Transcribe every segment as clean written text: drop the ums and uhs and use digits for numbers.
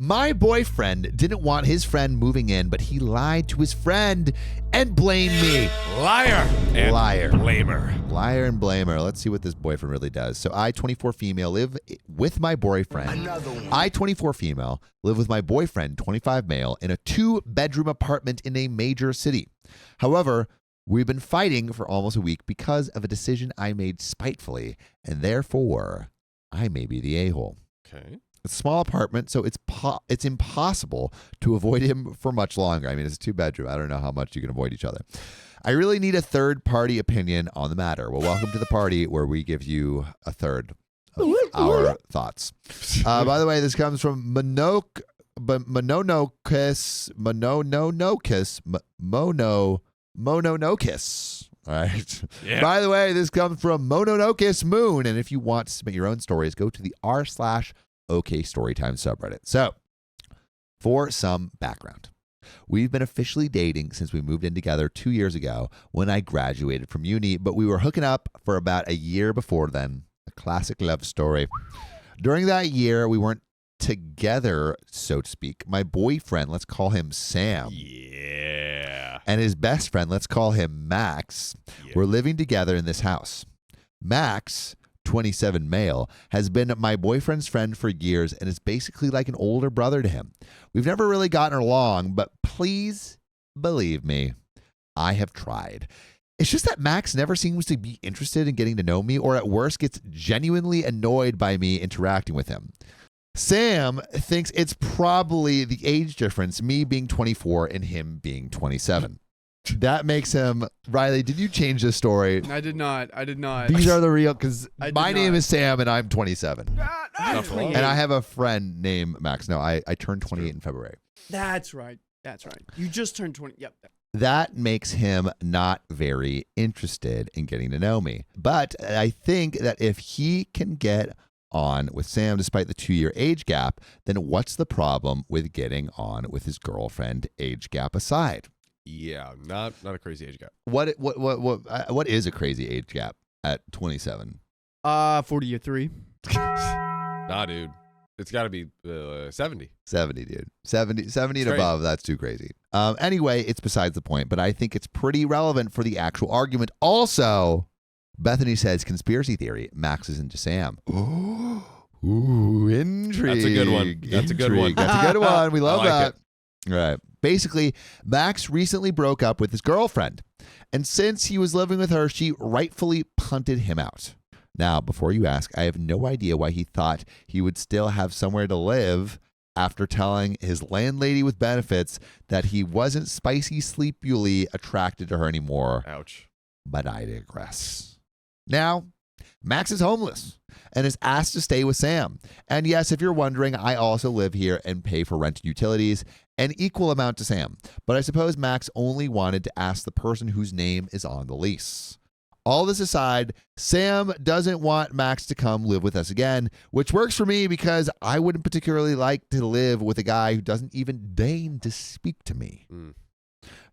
My boyfriend didn't want his friend moving in, but he lied to his friend and blamed me. Liar. And Liar. Blamer. Liar and blamer. Let's see what this boyfriend really does. So I, 24 female, live with my boyfriend. I, 24 female, live with my boyfriend, 25 male, in a 2-bedroom apartment in a major city. However, we've been fighting for almost a week because of a decision I made spitefully, and therefore, I may be the a-hole. Okay. It's a small apartment, so it's impossible to avoid him for much longer. I mean, it's a 2-bedroom. I don't know how much you can avoid each other. I really need a third-party opinion on the matter. Well, welcome to the party where we give you a third of our thoughts. By the way, this comes from Mononokis. All right. Yeah. By the way, this comes from Mononokis Moon. And if you want to submit your own stories, go to the r/OK Storytime subreddit. So, for some background, we've been officially dating since we moved in together 2 years ago when I graduated from uni, but we were hooking up for about a year before then. A classic love story. During that year, we weren't together, so to speak. My boyfriend, let's call him Sam. Yeah. And his best friend, let's call him Max, were living together in this house. Max, 27 male, has been my boyfriend's friend for years and is basically like an older brother to him. We've never really gotten along, but please believe me, I have tried. It's just that Max never seems to be interested in getting to know me, or at worst gets genuinely annoyed by me interacting with him. Sam thinks it's probably the age difference, me being 24 and him being 27. That makes him... Riley, did you change this story? I did not. These are the real... Because I did my name not. is Sam and I'm 27. And And I have a friend named Max. No, I turned 28 in February. That's right. You just turned 20. Yep. That makes him not very interested in getting to know me. But I think that if he can get on with Sam despite the 2-year age gap, then what's the problem with getting on with his girlfriend, age gap aside? Yeah, not a crazy age gap. What is a crazy age gap at 27? 40 or 3. Nah, dude. It's got to be 70. 70, dude. 70 and Crazy. above, that's too crazy. Anyway, it's besides the point, but I think it's pretty relevant for the actual argument. Also, Bethany says, conspiracy theory, Max is into Sam. Ooh, intrigue. That's a good one. That's a good one. That's a good one. We love I like that. Right. Basically, Max recently broke up with his girlfriend. And since he was living with her, she rightfully punted him out. Now, before you ask, I have no idea why he thought he would still have somewhere to live after telling his landlady with benefits that he wasn't spicy sleepily attracted to her anymore. Ouch. But I digress. Now, Max is homeless and is asked to stay with Sam. And yes, if you're wondering, I also live here and pay for rent and utilities, an equal amount to Sam. But I suppose Max only wanted to ask the person whose name is on the lease. All this aside, Sam doesn't want Max to come live with us again, which works for me because I wouldn't particularly like to live with a guy who doesn't even deign to speak to me.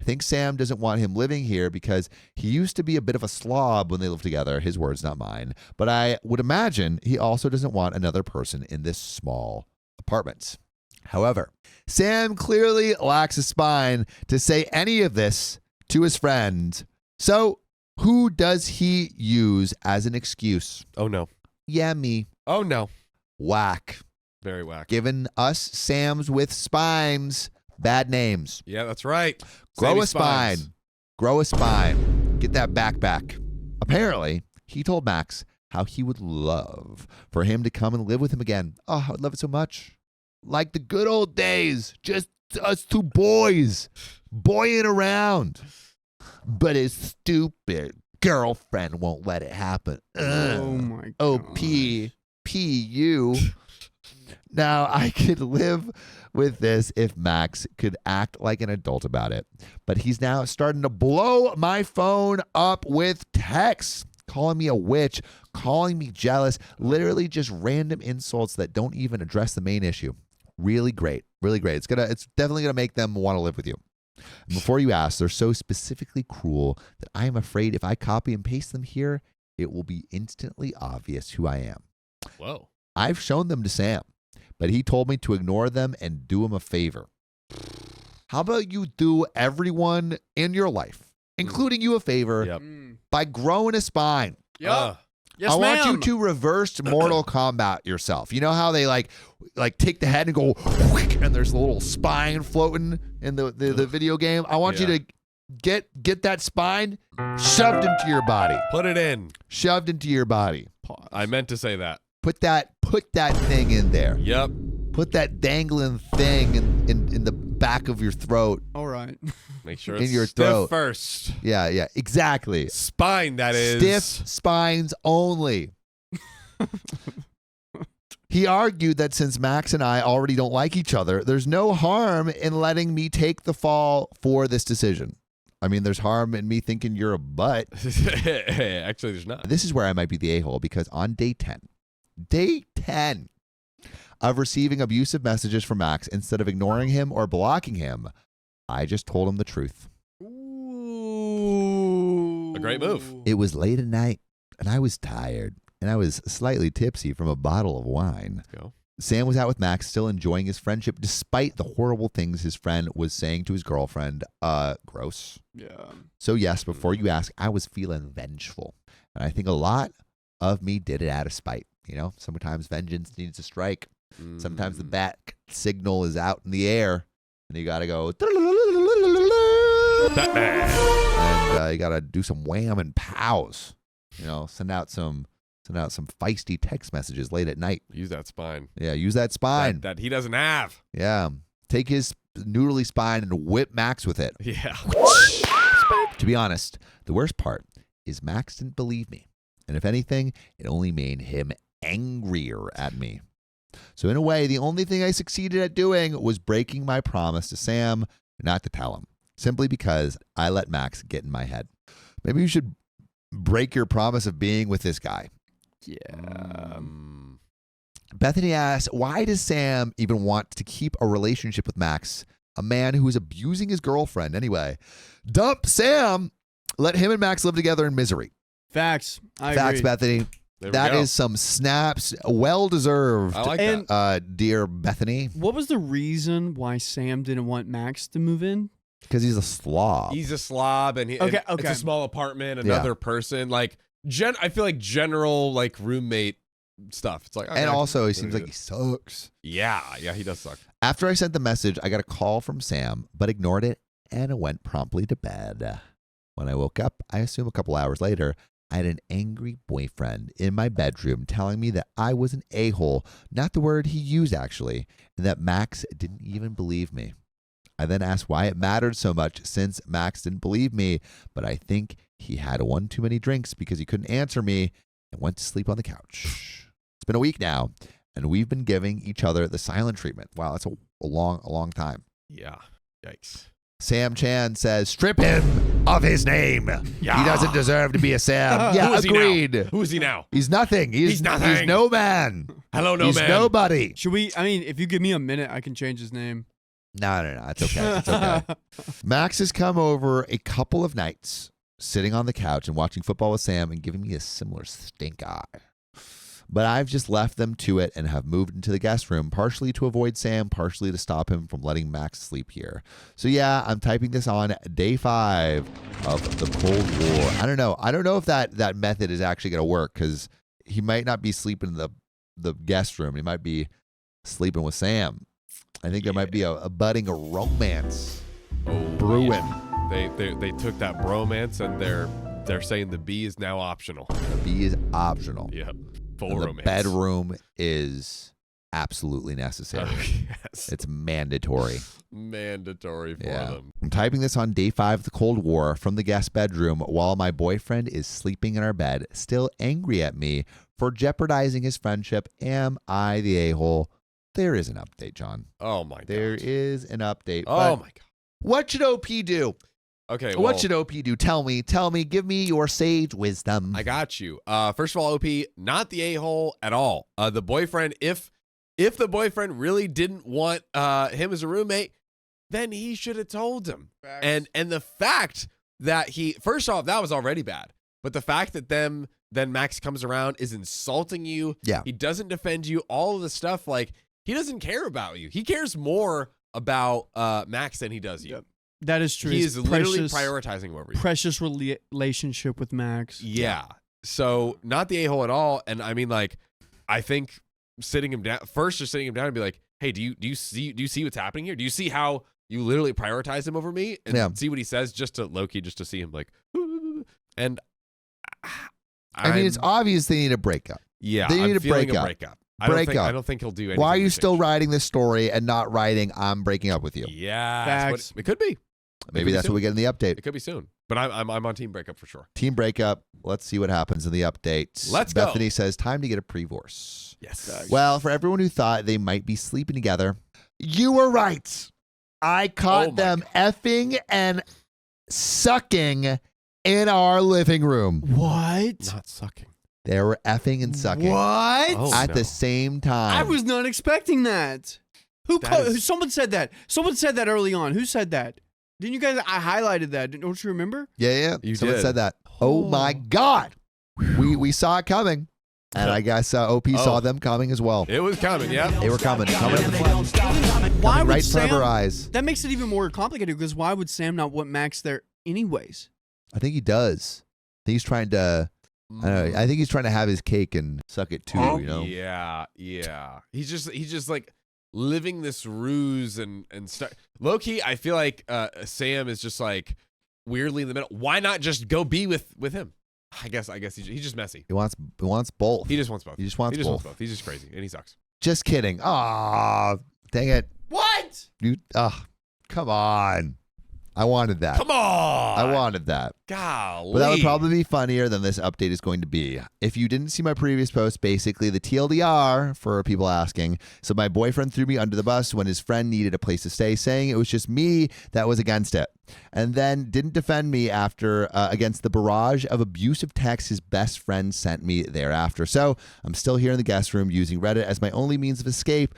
I think Sam doesn't want him living here because he used to be a bit of a slob when they lived together. His words, not mine. But I would imagine he also doesn't want another person in this small apartment. However, Sam clearly lacks a spine to say any of this to his friend. So who does he use as an excuse? Oh, no. Yeah, me. Oh, no. Whack. Very whack. Giving us Sams with spines bad names. Yeah, that's right. Grow Sammy a spine. Spines. Grow a spine. Get that back. Apparently, he told Max how he would love for him to come and live with him again. Oh, I would love it so much. Like the good old days. Just us two boys. Boying around. But his stupid girlfriend won't let it happen. Oh, my God. O-P-P-U. Now, I could live with this if Max could act like an adult about it. But he's now starting to blow my phone up with texts, calling me a witch, calling me jealous, literally just random insults that don't even address the main issue. Really great. Really great. It's definitely going to make them want to live with you. And before you ask, they're so specifically cruel that I am afraid if I copy and paste them here, it will be instantly obvious who I am. Whoa. I've shown them to Sam, but he told me to ignore them and do him a favor. How about you do everyone in your life, including you, a favor Yep. by growing a spine? Yep. Yes, I want ma'am. you to reverse Mortal Kombat yourself. You know how they like take the head and go, and there's a little spine floating in the video game? I want you to get that spine shoved into your body. Put it in. Shoved into your body. Pause. I meant to say that. Put that thing in there. Yep. Put that dangling thing in the back of your throat. All right. Make sure In it's your stiff throat. first. Yeah, exactly. Spine, that is. Stiff spines only. He argued that since Max and I already don't like each other, there's no harm in letting me take the fall for this decision. I mean, there's harm in me thinking you're a butt. Actually, there's not. This is where I might be the a-hole, because on day 10 of receiving abusive messages from Max, instead of ignoring him or blocking him, I just told him the truth. Ooh. A great move. It was late at night, and I was tired, and I was slightly tipsy from a bottle of wine. Let's go. Sam was out with Max, still enjoying his friendship despite the horrible things his friend was saying to his girlfriend. Gross. Yeah. So yes, before you ask, I was feeling vengeful. And I think a lot of me did it out of spite. You know, sometimes vengeance needs to strike. Sometimes the bat signal is out in the air, and you got to go. Batman. And you got to do some wham and pows. You know, send out some feisty text messages late at night. Use that spine. Yeah, use that spine. That he doesn't have. Yeah. Take his noodly spine and whip Max with it. Yeah. To be honest, the worst part is Max didn't believe me. And if anything, it only made him angrier at me. So in a way, the only thing I succeeded at doing was breaking my promise to Sam not to tell him, simply because I let Max get in my head. Maybe you should break your promise of being with this guy. Yeah. Bethany asks, why does Sam even want to keep a relationship with Max, a man who is abusing his girlfriend anyway? Dump Sam. Let him and Max live together in misery. Facts. I Facts, agree. Bethany. There we That go. is some snaps. Well-deserved, I like And- that. dear Bethany, What was the reason why Sam didn't want Max to move in? because he's a slob. He's a slob, and Okay, it's okay. a small apartment, another person. Like, I feel like general, like, roommate stuff. It's like, okay, And also, he what seems is like he it? sucks. Yeah, he does suck. After I sent the message, I got a call from Sam, but ignored it and went promptly to bed. When I woke up, I assume a couple hours later, I had an angry boyfriend in my bedroom telling me that I was an a-hole, not the word he used actually, and that Max didn't even believe me. I then asked why it mattered so much since Max didn't believe me, but I think he had one too many drinks because he couldn't answer me and went to sleep on the couch. It's been a week now, and we've been giving each other the silent treatment. Wow, that's a long time. Yeah. Yikes. Sam Chan says, strip him of his name. Yeah. He doesn't deserve to be a Sam. Yeah, Who is he now? agreed. Who is he now? He's nothing. He's nothing. He's no man. Hello, no He's man. nobody. Should we? I mean, if you give me a minute, I can change his name. No. It's okay. It's okay. Max has come over a couple of nights, sitting on the couch and watching football with Sam and giving me a similar stink eye. But I've just left them to it and have moved into the guest room, partially to avoid Sam, partially to stop him from letting Max sleep here. So yeah, I'm typing this on day 5 of the Cold War. I don't know. I don't know if that method is actually going to work, because he might not be sleeping in the guest room. He might be sleeping with Sam. I think there might be a budding romance brewing. Yeah. They took that bromance, and they're saying the B is now optional. The B is optional. Yep. Full And the romance. bedroom is absolutely necessary. Oh, yes. It's mandatory. Mandatory for Yeah. them. I'm typing this on day 5 of the Cold War from the guest bedroom while my boyfriend is sleeping in our bed, still angry at me for jeopardizing his friendship. Am I the a-hole? There is an update, John. Oh my god. There is an update. Oh but my god. what should OP do? Okay. What should OP do? Tell me. Give me your sage wisdom. I got you. First of all, OP, not the a-hole at all. The boyfriend, if the boyfriend really didn't want him as a roommate, then he should have told him. And the fact that first off, that was already bad. But the fact that then Max comes around, is insulting you. Yeah. He doesn't defend you. All of the stuff, like, he doesn't care about you. He cares more about Max than he does you. Yep. That is true. He It's is literally prioritizing him over you. Precious relationship with Max. Yeah. So not the a-hole at all. And I mean, like, I think sitting him down and be like, hey, do you see what's happening here? Do you see how you literally prioritize him over me? And see what he says just to see him like, and I mean, it's obvious they need a breakup. Yeah. They need I'm a feeling breakup. I don't think he'll do anything. Why are you still writing this story and not writing, I'm breaking up with you? Yeah. It could be. Maybe that's what we get in the update. It could be soon. But I'm on team breakup for sure. Team breakup. Let's see what happens in the update. Let's go. Bethany says, time to get a pre-divorce. Yes. Well, for everyone who thought they might be sleeping together, you were right. I caught them effing and sucking in our living room. What? Not sucking. They were effing and sucking. What? At the same time. I was not expecting that. Someone said that. Someone said that early on. Who said that? Didn't you guys? I highlighted that. Don't you remember? Yeah. Someone did. said that. Oh my God. We saw it coming. And I guess OP saw them coming as well. It was coming, yeah. They were coming. Coming in the flesh. Why Coming would right in front Sam, of our eyes. That makes it even more complicated because why would Sam not want Max there anyways? I think he does. I think he's trying to. I don't know. I think he's trying to have his cake and suck it too. You know. Yeah. He's just like living this ruse and stuff. Low key, I feel like Sam is just like weirdly in the middle. Why not just go be with him? I guess he's just messy. He wants both. He just wants both. He just wants both. He's just crazy and he sucks. Just kidding. Ah, dang it. What? Come on. I wanted that. Come on. I wanted that. Golly. But that would probably be funnier than this update is going to be. If you didn't see my previous post, basically the TLDR, for people asking, so my boyfriend threw me under the bus when his friend needed a place to stay, saying it was just me that was against it. And then didn't defend me after against the barrage of abusive texts his best friend sent me thereafter. So I'm still here in the guest room using Reddit as my only means of escape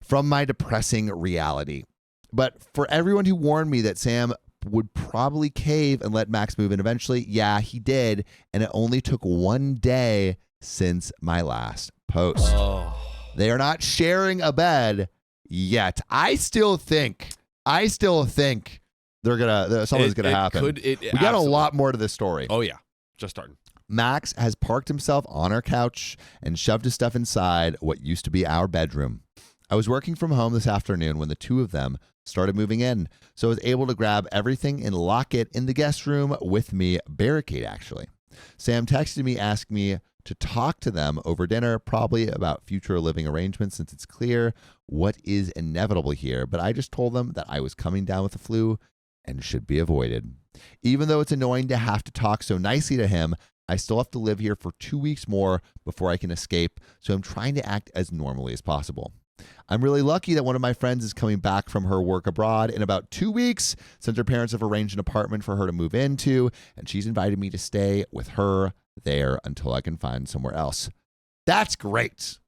from my depressing reality. But for everyone who warned me that Sam would probably cave and let Max move in eventually, yeah, he did. And it only took 1 day since my last post. Oh. They are not sharing a bed yet. I still think something's gonna happen. We got a lot more to this story. Oh yeah, just starting. Max has parked himself on our couch and shoved his stuff inside what used to be our bedroom. I was working from home this afternoon when the two of them started moving in, so I was able to grab everything and lock it in the guest room with me, barricade actually. Sam texted me asking me to talk to them over dinner, probably about future living arrangements since it's clear what is inevitable here, but I just told them that I was coming down with the flu and should be avoided. Even though it's annoying to have to talk so nicely to him, I still have to live here for 2 weeks more before I can escape, so I'm trying to act as normally as possible. I'm really lucky that one of my friends is coming back from her work abroad in about 2 weeks since her parents have arranged an apartment for her to move into, and she's invited me to stay with her there until I can find somewhere else. That's great.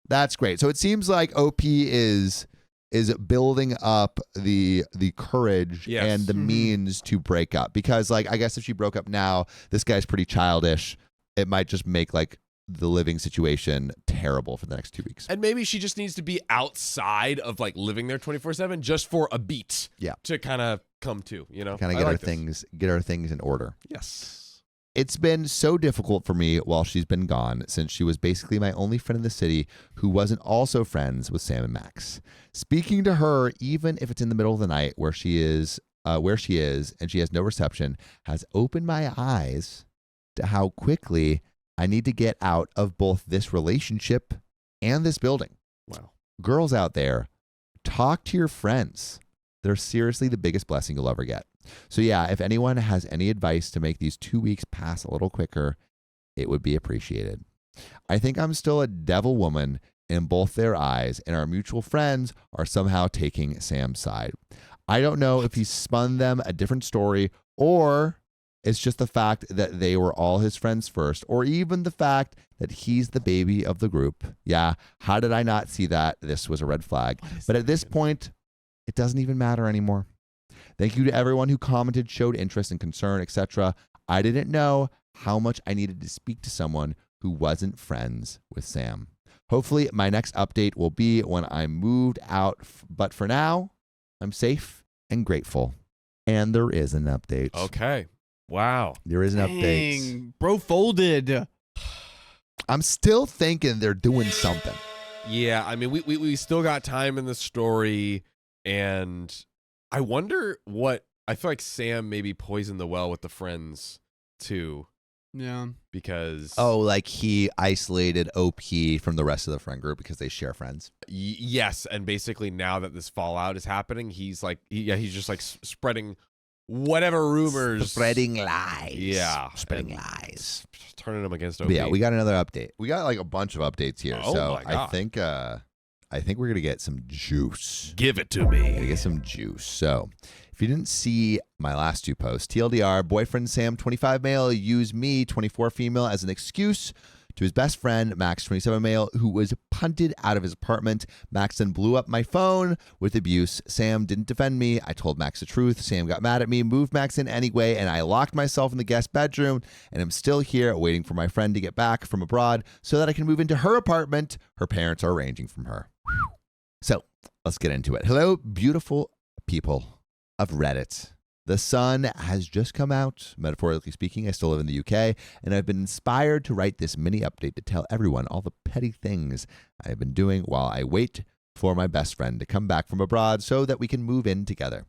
That's great. So it seems like OP is building up the courage and the means to break up, because like I guess if she broke up now, this guy's pretty childish. It might just make like the living situation terrible for the next 2 weeks. And maybe she just needs to be outside of like living there 24/7 just for a beat. Yeah. To kind of come to, you know. Kind of get our things in order. Yes. It's been so difficult for me while she's been gone, since she was basically my only friend in the city who wasn't also friends with Sam and Max. Speaking to her, even if it's in the middle of the night where she is and she has no reception, has opened my eyes to how quickly I need to get out of both this relationship and this building. Wow. Girls out there, talk to your friends. They're seriously the biggest blessing you'll ever get. So yeah, if anyone has any advice to make these 2 weeks pass a little quicker, it would be appreciated. I think I'm still a devil woman in both their eyes, and our mutual friends are somehow taking Sam's side. I don't know if he spun them a different story, or it's just the fact that they were all his friends first, or even the fact that he's the baby of the group. Yeah, how did I not see that? This was a red flag. But at this point, it doesn't even matter anymore. Thank you to everyone who commented, showed interest and concern, etc. I didn't know how much I needed to speak to someone who wasn't friends with Sam. Hopefully, my next update will be when I'm moved out. But for now, I'm safe and grateful. And there is an update. Okay. Wow. There is an update. Dang, bro folded. I'm still thinking they're doing something. Yeah, I mean, we still got time in the story, and I wonder what, I feel like Sam maybe poisoned the well with the friends too. Yeah. Because Like he isolated OP from the rest of the friend group because they share friends. Yes, and basically now that this fallout is happening, he's like, he's just like spreading whatever rumors, Spreading lies. Yeah, Spreading and lies. turning them against OP. But yeah, we got another update. We got like a bunch of updates here. Oh So my God. I think we're gonna get some juice. Give it to Gonna me. get some juice. So if you didn't see my last two posts, TLDR, boyfriend Sam, 25 male, used me, 24 female, as an excuse to his best friend, Max, 27 male, who was punted out of his apartment. Max then blew up my phone with abuse. Sam didn't defend me. I told Max the truth. Sam got mad at me, moved Max in anyway, and I locked myself in the guest bedroom, and I'm still here waiting for my friend to get back from abroad so that I can move into her apartment her parents are arranging from her. So let's get into it. Hello, beautiful people of Reddit. The sun has just come out. Metaphorically speaking, I still live in the UK, and I've been inspired to write this mini update to tell everyone all the petty things I have been doing while I wait for my best friend to come back from abroad so that we can move in together.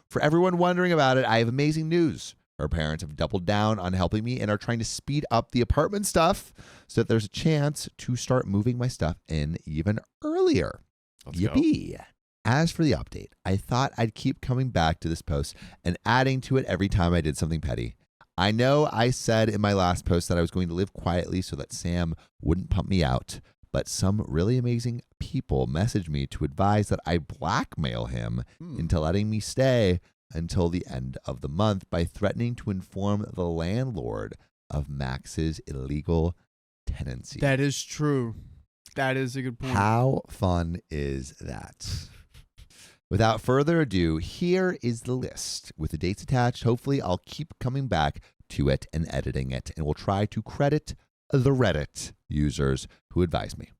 For everyone wondering about it, I have amazing news. Her parents have doubled down on helping me and are trying to speed up the apartment stuff so that there's a chance to start moving my stuff in even earlier. Let's go. Yippee. As for the update, I thought I'd keep coming back to this post and adding to it every time I did something petty. I know I said in my last post that I was going to live quietly so that Sam wouldn't pump me out, but some really amazing people messaged me to advise that I blackmail him into letting me stay until the end of the month by threatening to inform the landlord of Max's illegal tenancy. That is true. That is a good point. How fun is that? Without further ado, here is the list with the dates attached. Hopefully, I'll keep coming back to it and editing it, and we'll try to credit the Reddit users who advised me.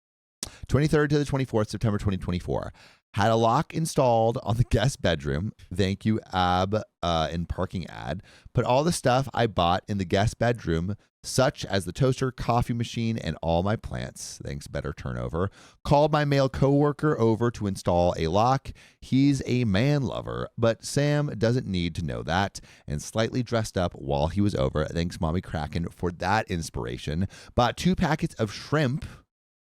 23rd to the 24th, September 2024. Had a lock installed on the guest bedroom. Thank you, in parking ad. Put all the stuff I bought in the guest bedroom, such as the toaster, coffee machine, and all my plants. Thanks, better turnover. Called my male coworker over to install a lock. He's a man lover, but Sam doesn't need to know that. And slightly dressed up while he was over. Thanks, Mommy Kraken, for that inspiration. Bought 2 packets of shrimp.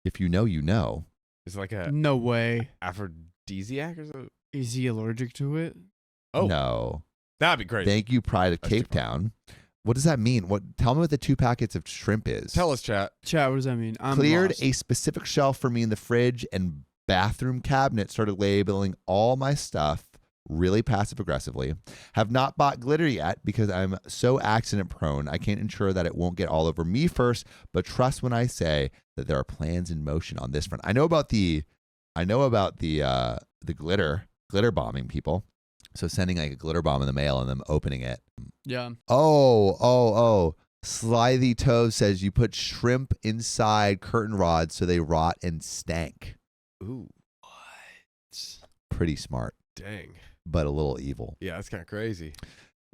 If you know, you know. It's like a No way. aphrodisiac or something. Is he allergic to it? Oh, No. that'd be great. Thank you, Pride of That's Cape Town. What does that mean? Tell me what the 2 packets of shrimp is. Tell us, chat. Chat, what does that mean? I'm Cleared lost. a specific shelf for me in the fridge and bathroom cabinet. Started labeling all my stuff really passive aggressively. Have not bought glitter yet because I'm so accident prone. I can't ensure that it won't get all over me first, but trust when I say that there are plans in motion on this front. I know about the glitter bombing people. So sending like a glitter bomb in the mail and them opening it. Yeah. Oh. Slithy Toe says you put shrimp inside curtain rods so they rot and stank. Ooh, Pretty smart, dang. but a little evil. Yeah, that's kind of crazy.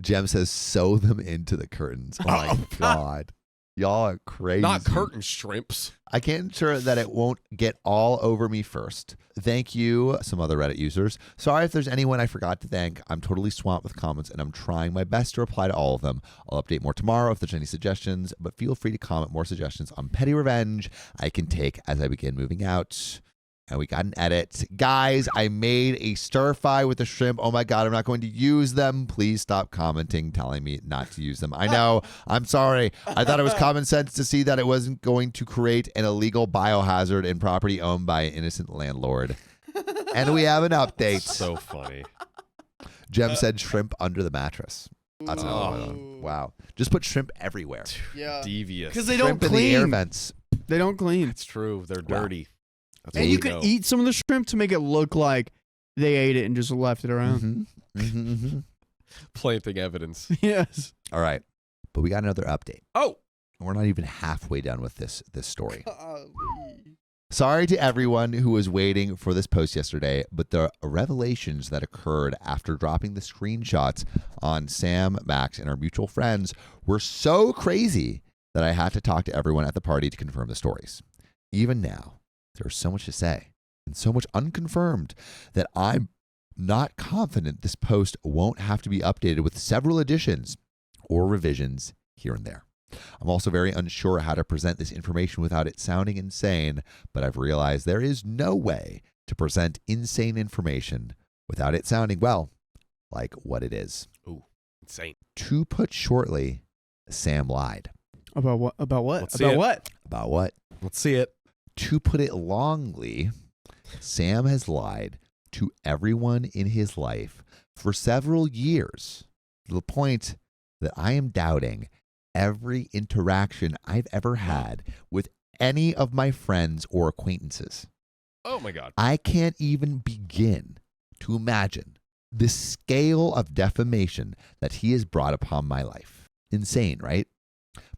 Jem says sew them into the curtains. Oh my God. Y'all are crazy. Not curtain shrimps. I can't ensure that it won't get all over me first. Thank you, some other Reddit users. Sorry if there's anyone I forgot to thank. I'm totally swamped with comments, and I'm trying my best to reply to all of them. I'll update more tomorrow if there's any suggestions, but feel free to comment more suggestions on petty revenge I can take as I begin moving out. And we got an edit. Guys, I made a stir fry with the shrimp. Oh my God, I'm not going to use them. Please stop commenting, telling me not to use them. I know. I'm sorry. I thought it was common sense to see that it wasn't going to create an illegal biohazard in property owned by an innocent landlord. And we have an update. So funny. Jem said shrimp under the mattress. That's Ooh. another one. Wow. Just put shrimp everywhere. Yeah. Devious. Because they Shrimp don't in the air clean. vents. They don't clean. It's true. They're Wow. dirty. That's And all you we can know. eat some of the shrimp to make it look like they ate it and just left it around. planting evidence. Yes. All right. But we got another update. Oh, We're not even halfway done with this story. Sorry to everyone who was waiting for this post yesterday, but the revelations that occurred after dropping the screenshots on Sam, Max, and our mutual friends were so crazy that I had to talk to everyone at the party to confirm the stories. Even now, there's so much to say and so much unconfirmed that I'm not confident this post won't have to be updated with several additions or revisions here and there. I'm also very unsure how to present this information without it sounding insane, but I've realized there is no way to present insane information without it sounding, well, like what it is. Ooh, insane. To put shortly, Sam lied. About what? About what? Let's see About it. what? About what? Let's see it. To put it longly, Sam has lied to everyone in his life for several years, to the point that I am doubting every interaction I've ever had with any of my friends or acquaintances. Oh my God. I can't even begin to imagine the scale of defamation that he has brought upon my life. Insane, right?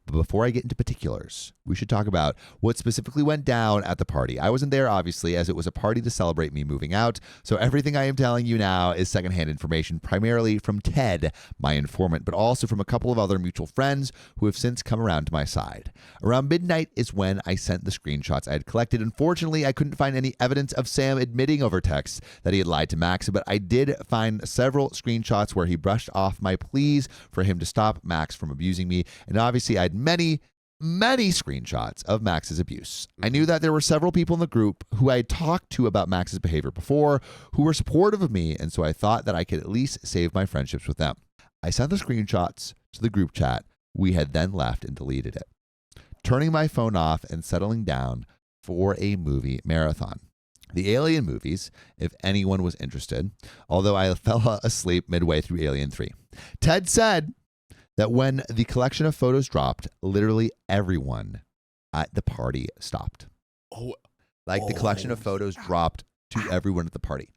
But before I get into particulars, we should talk about what specifically went down at the party. I wasn't there, obviously, as it was a party to celebrate me moving out. So everything I am telling you now is secondhand information, primarily from Ted, my informant, but also from a couple of other mutual friends who have since come around to my side. Around midnight is when I sent the screenshots I had collected. Unfortunately, I couldn't find any evidence of Sam admitting over text that he had lied to Max, but I did find several screenshots where he brushed off my pleas for him to stop Max from abusing me. And obviously, I had many screenshots of Max's abuse. I knew that there were several people in the group who I had talked to about Max's behavior before who were supportive of me, and so I thought that I could at least save my friendships with them. I sent the screenshots to the group chat. We had then left and deleted it, turning my phone off and settling down for a movie marathon. The Alien movies, if anyone was interested, although I fell asleep midway through Alien 3. Ted said that when the collection of photos dropped, literally everyone at the party stopped. The collection of photos dropped to everyone at the party.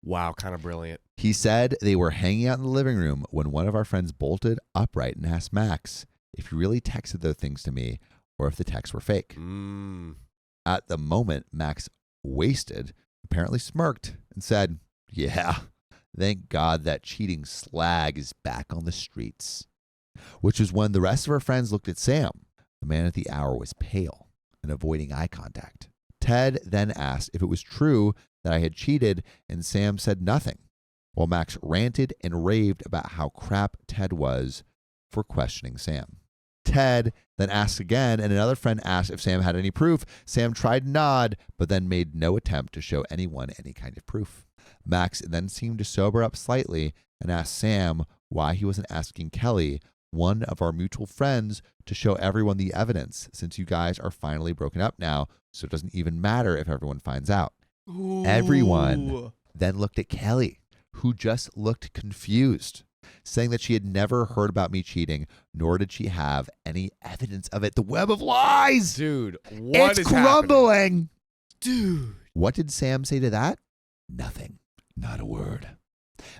Wow, kind of brilliant. He said they were hanging out in the living room when one of our friends bolted upright and asked Max if he really texted those things to me or if the texts were fake. At the moment, Max, wasted, apparently smirked and said, "Yeah, thank God that cheating slag is back on the streets." Which is when the rest of our friends looked at Sam. The man at the hour was pale and avoiding eye contact. Ted then asked if it was true that I had cheated, and Sam said nothing, while Max ranted and raved about how crap Ted was for questioning Sam. Ted then asked again, and another friend asked if Sam had any proof. Sam tried to nod, but then made no attempt to show anyone any kind of proof. Max then seemed to sober up slightly and asked Sam why he wasn't asking Kelly, one of our mutual friends, to show everyone the evidence, since you guys are finally broken up now, so it doesn't even matter if everyone finds out. Ooh. Everyone then looked at Kelly, who just looked confused, saying that she had never heard about me cheating, nor did she have any evidence of it. The web of lies! Dude, what it's is crumbling! happening? Dude. What did Sam say to that? Nothing. Not a word.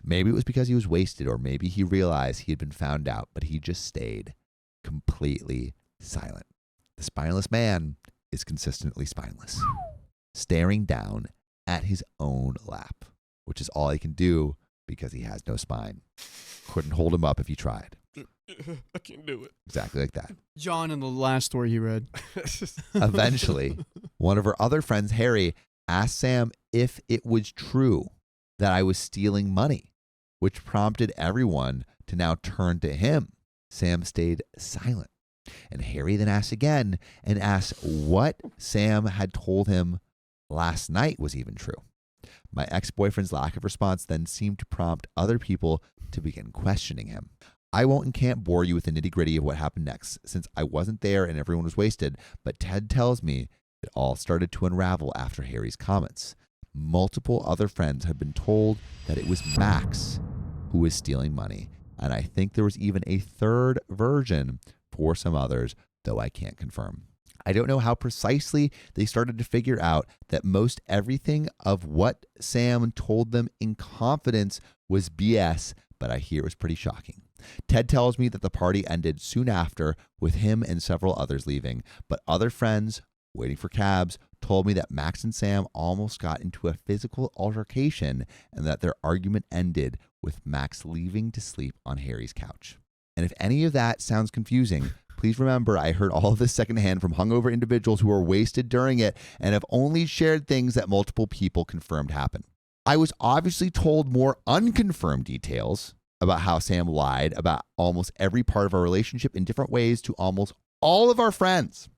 Maybe it was because he was wasted, or maybe he realized he had been found out, but he just stayed completely silent. The spineless man is consistently spineless, staring down at his own lap, which is all he can do because he has no spine. Couldn't hold him up if he tried. I can't do it. Exactly like that. John in the last story he read. Eventually, one of her other friends, Harry, asked Sam if it was true that I was stealing money, which prompted everyone to now turn to him. Sam stayed silent, and Harry then asked again and asked what Sam had told him last night was even true. My ex-boyfriend's lack of response then seemed to prompt other people to begin questioning him. I won't and can't bore you with the nitty-gritty of what happened next, since I wasn't there and everyone was wasted, but Ted tells me it all started to unravel after Harry's comments. Multiple other friends had been told that it was Max who was stealing money, and I think there was even a third version for some others, though I can't confirm. I don't know how precisely they started to figure out that most everything of what Sam told them in confidence was BS, but I hear it was pretty shocking. Ted tells me that the party ended soon after with him and several others leaving, but other friends waiting for cabs told me that Max and Sam almost got into a physical altercation and that their argument ended with Max leaving to sleep on Harry's couch. And if any of that sounds confusing, please remember I heard all of this secondhand from hungover individuals who were wasted during it and have only shared things that multiple people confirmed happened. I was obviously told more unconfirmed details about how Sam lied about almost every part of our relationship in different ways to almost all of our friends.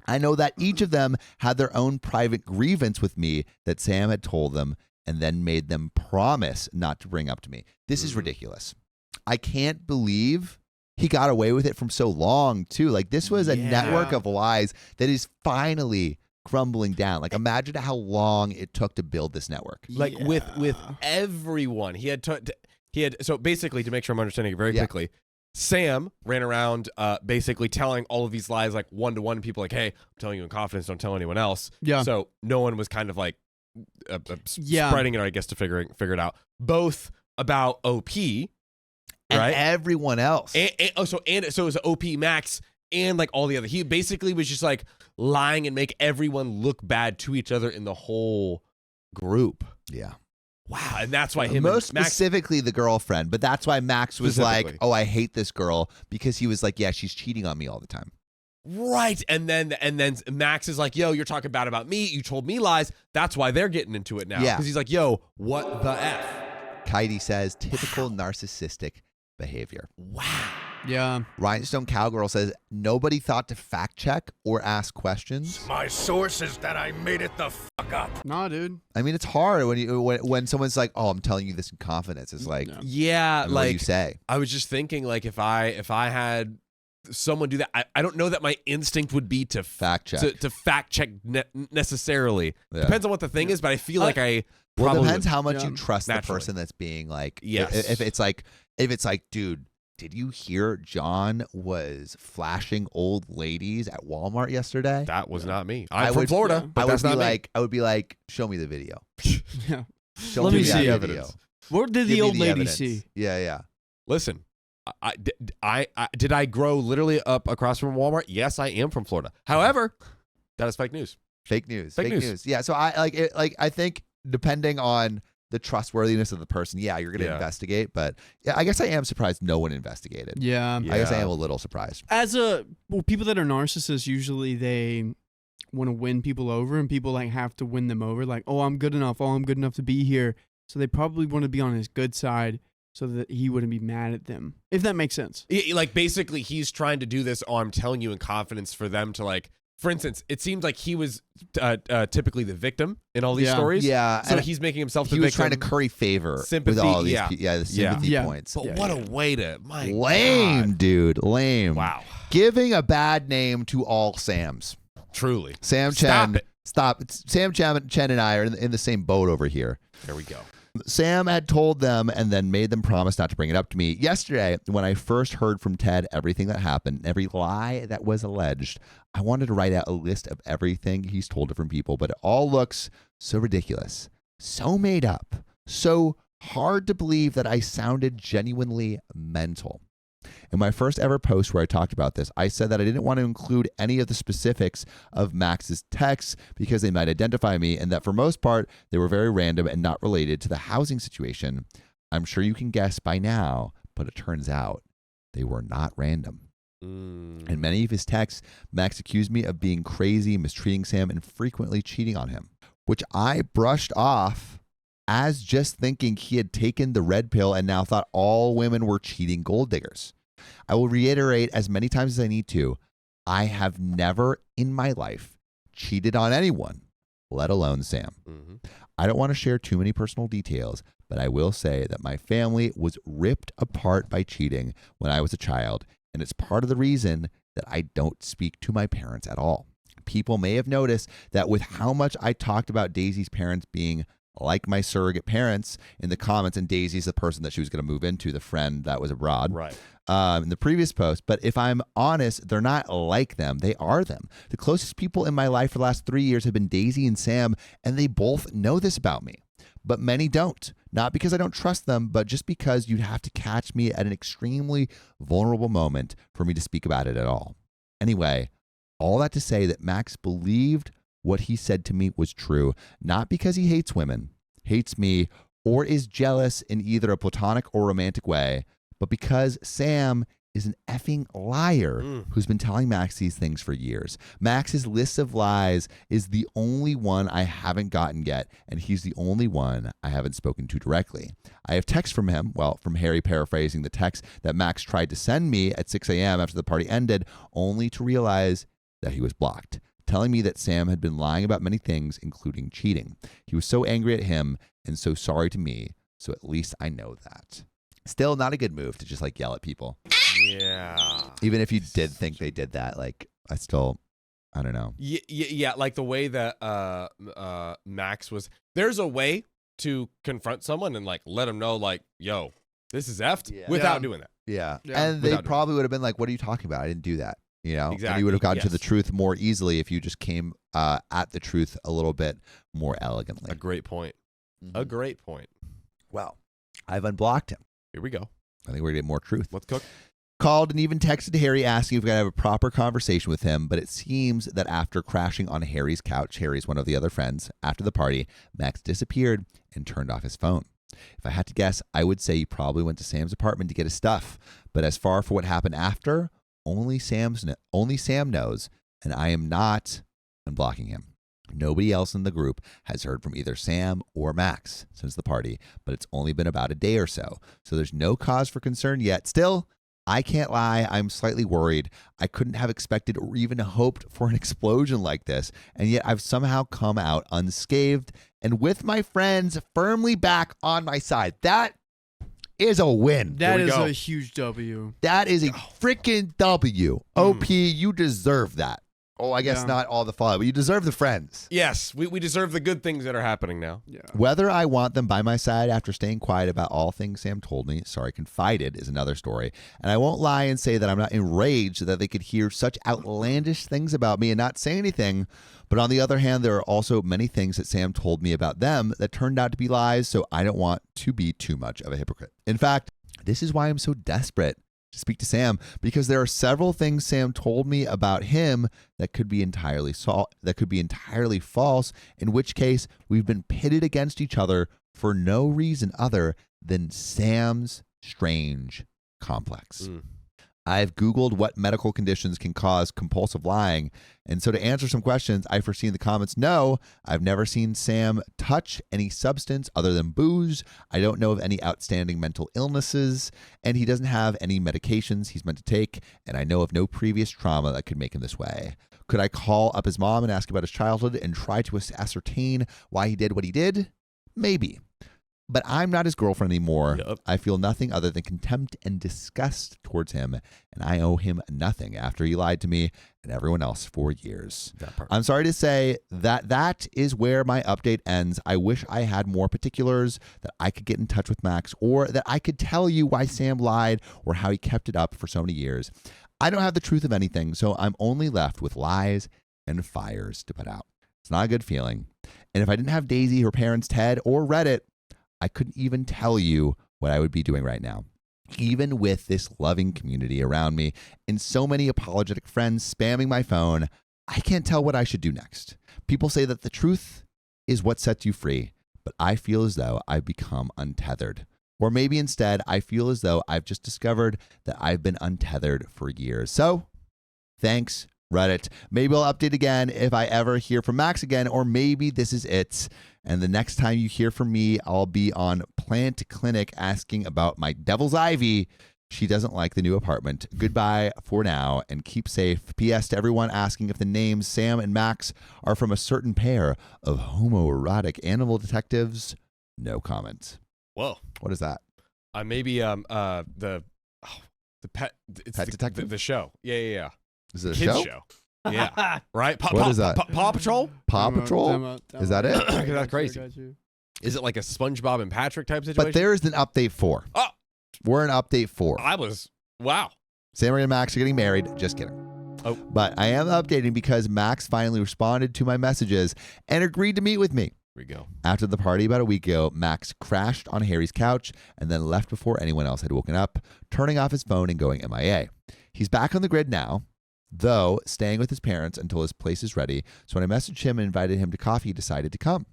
I know that each of them had their own private grievance with me that Sam had told them and then made them promise not to bring up to me. This is ridiculous. I can't believe he got away with it from so long, too. Like, this was a network of lies that is finally crumbling down. Like, imagine how long it took to build this network. Like, with everyone. He had so basically, to make sure I'm understanding it very quickly, Sam ran around basically telling all of these lies like one-to-one people like, hey, I'm telling you in confidence, don't tell anyone else. Yeah. So no one was kind of like spreading it, I guess, to figure it out. Both about OP, and right? Everyone else. So it was OP, Max, and like all the other. He basically was just like lying and make everyone look bad to each other in the whole group. Yeah. Wow, and that's why him most and Max, specifically the girlfriend, but that's why Max was like, "Oh, I hate this girl," because he was like, "Yeah, she's cheating on me all the time." Right, and then Max is like, "Yo, you're talking bad about me. You told me lies. That's why they're getting into it now." Yeah, because he's like, "Yo, what the f?" Katie says, "Typical narcissistic behavior." Wow. Yeah. Rhinestone Cowgirl says, nobody thought to fact check or ask questions. My source is that I made it the fuck up. Nah, dude. I mean, it's hard when someone's like, oh, I'm telling you this in confidence. It's like, yeah, like, like what do you say? I was just thinking, like, if I had someone do that, I don't know that my instinct would be to fact check to fact check necessarily. Yeah. Depends on what the thing is, but I feel like I well, probably it depends how much you trust naturally. the person that's being like, yes. If it's like, dude, did you hear John was flashing old ladies at Walmart yesterday? That was not me. I'm from Florida, but that's not me. I would be like, show me the video. Yeah. Let me see the evidence. What did the old lady see? Yeah. Listen, did I grow literally up across from Walmart? Yes, I am from Florida. However, that is fake news. Fake news. Yeah. So I think depending on the trustworthiness of the person, yeah, you're going to investigate. But yeah, I guess I am surprised no one investigated. Yeah. I guess I am a little surprised. People that are narcissists, usually they want to win people over, and people like have to win them over. Like, oh, I'm good enough. Oh, I'm good enough to be here. So they probably want to be on his good side so that he wouldn't be mad at them, if that makes sense. Like, basically, he's trying to do this, I'm telling you in confidence, for them to like. For instance, it seems like he was typically the victim in all these stories. Yeah. So he's making himself the victim. He was trying to curry favor sympathy, with all these the sympathy points. But what a way to, my lame, God. Dude. Lame. Wow. Giving a bad name to all Sams. Truly. Sam Chen. Stop. Sam Chen and I are in the same boat over here. There we go. Sam had told them and then made them promise not to bring it up to me. Yesterday, when I first heard from Ted everything that happened, every lie that was alleged, I wanted to write out a list of everything he's told different people, but it all looks so ridiculous, so made up, so hard to believe that I sounded genuinely mental. In my first ever post where I talked about this, I said that I didn't want to include any of the specifics of Max's texts because they might identify me, and that for most part, they were very random and not related to the housing situation. I'm sure you can guess by now, but it turns out they were not random. In many of his texts, Max accused me of being crazy, mistreating Sam, and frequently cheating on him, which I brushed off as just thinking he had taken the red pill and now thought all women were cheating gold diggers. I will reiterate as many times as I need to, I have never in my life cheated on anyone, let alone Sam. Mm-hmm. I don't want to share too many personal details, but I will say that my family was ripped apart by cheating when I was a child, and it's part of the reason that I don't speak to my parents at all. People may have noticed that with how much I talked about Daisy's parents being like my surrogate parents in the comments, and Daisy's the person that she was going to move into, the friend that was abroad. Right. In the previous post. But if I'm honest, they're not like them. They are them. The closest people in my life for the last 3 years have been Daisy and Sam, and they both know this about me. But many don't. Not because I don't trust them, but just because you'd have to catch me at an extremely vulnerable moment for me to speak about it at all. Anyway, all that to say that Max believed what he said to me was true, not because he hates women, hates me, or is jealous in either a platonic or romantic way, but because Sam is an effing liar who's been telling Max these things for years. Max's list of lies is the only one I haven't gotten yet, and he's the only one I haven't spoken to directly. I have texts from him, from Harry paraphrasing the text that Max tried to send me at 6 a.m. after the party ended, only to realize that he was blocked, telling me that Sam had been lying about many things, including cheating. He was so angry at him and so sorry to me, so at least I know that. Still not a good move to just yell at people. Yeah. Even if you did think they did that, I don't know. Yeah, like the way that Max was. There's a way to confront someone and let them know, yo, this is effed, without doing that. Yeah. And they probably would have been like, what are you talking about? I didn't do that. Exactly. And you would have gotten to the truth more easily if you just came at the truth a little bit more elegantly. A great point. A great point. Well, I've unblocked him. Here we go. I think we're going to get more truth. Let's cook. Called and even texted Harry asking if we could have a proper conversation with him, but it seems that after crashing on Harry's couch, Harry's one of the other friends, after the party, Max disappeared and turned off his phone. If I had to guess, I would say he probably went to Sam's apartment to get his stuff. But as far for what happened after, only Sam knows, and I am not unblocking him. Nobody else in the group has heard from either Sam or Max since the party, but it's only been about a day or so. So there's no cause for concern yet. Still, I can't lie, I'm slightly worried. I couldn't have expected or even hoped for an explosion like this, and yet I've somehow come out unscathed and with my friends firmly back on my side. That is a win. That is a huge W. That is a freaking W. OP, you deserve that. Oh, I guess not all the follow, but you deserve the friends. Yes, we deserve the good things that are happening now. Yeah. Whether I want them by my side after staying quiet about all things Sam told me, confided, is another story. And I won't lie and say that I'm not enraged that they could hear such outlandish things about me and not say anything. But on the other hand, there are also many things that Sam told me about them that turned out to be lies, so I don't want to be too much of a hypocrite. In fact, this is why I'm so desperate to speak to Sam, because there are several things Sam told me about him that could be entirely false, in which case we've been pitted against each other for no reason other than Sam's strange complex. I've Googled what medical conditions can cause compulsive lying. And so to answer some questions I foresee in the comments, no, I've never seen Sam touch any substance other than booze. I don't know of any outstanding mental illnesses, and he doesn't have any medications he's meant to take. And I know of no previous trauma that could make him this way. Could I call up his mom and ask about his childhood and try to ascertain why he did what he did? Maybe. But I'm not his girlfriend anymore. Yep. I feel nothing other than contempt and disgust towards him, and I owe him nothing after he lied to me and everyone else for years. I'm sorry to say that is where my update ends. I wish I had more particulars, that I could get in touch with Max, or that I could tell you why Sam lied or how he kept it up for so many years. I don't have the truth of anything, so I'm only left with lies and fires to put out. It's not a good feeling. And if I didn't have Daisy, her parents, Ted, or Reddit, I couldn't even tell you what I would be doing right now. Even with this loving community around me and so many apologetic friends spamming my phone, I can't tell what I should do next. People say that the truth is what sets you free, but I feel as though I've become untethered. Or maybe instead, I feel as though I've just discovered that I've been untethered for years. So, thanks, Reddit. Maybe I'll update again if I ever hear from Max again, or maybe this is it. And the next time you hear from me, I'll be on Plant Clinic asking about my devil's ivy. She doesn't like the new apartment. Goodbye for now and keep safe. P.S. to everyone asking if the names Sam and Max are from a certain pair of homoerotic animal detectives. No comment. Whoa. What is that? Maybe the pet. It's Pet Detective? The show. Yeah. Is it a Kids show? show. Yeah. Right? What is that? Paw Patrol? Paw Patrol? Is that it? That's crazy. Is it like a SpongeBob and Patrick type situation? But there is an update 4. Oh. We're in update 4. Wow. Sam and Max are getting married. Just kidding. Oh. But I am updating because Max finally responded to my messages and agreed to meet with me. we go. After the party about a week ago, Max crashed on Harry's couch and then left before anyone else had woken up, turning off his phone and going MIA. He's back on the grid now, though staying with his parents until his place is ready. So when I messaged him and invited him to coffee, he decided to come.